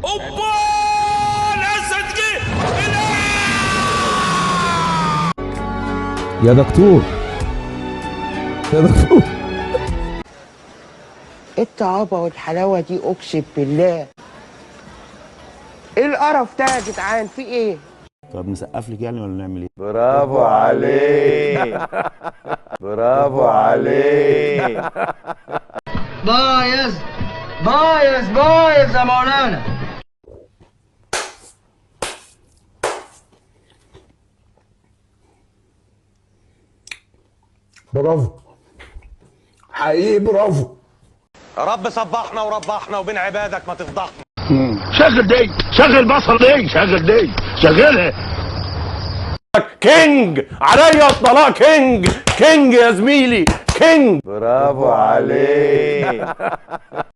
اوبا، الاسد جه. يا دكتور، يا دكتور، ايه الطعابه والحلاوه دي؟ اقسم بالله ايه القرف ده يا جدعان؟ في ايه؟ طب نسقف لك يعني ولا نعمل ايه؟ برافو عليك. برافو عليك. بايظ بايظ بايظ يا مولانا. برافو، حقيقي برافو. يا رب صبحنا وربحنا وبين عبادك ما تفضحنا. شغل دي، شغل بصل دي، شغل دي، شغلها. كينج عليا الطلاق، كينج كينج يا زميلي، كينج. برافو عليك.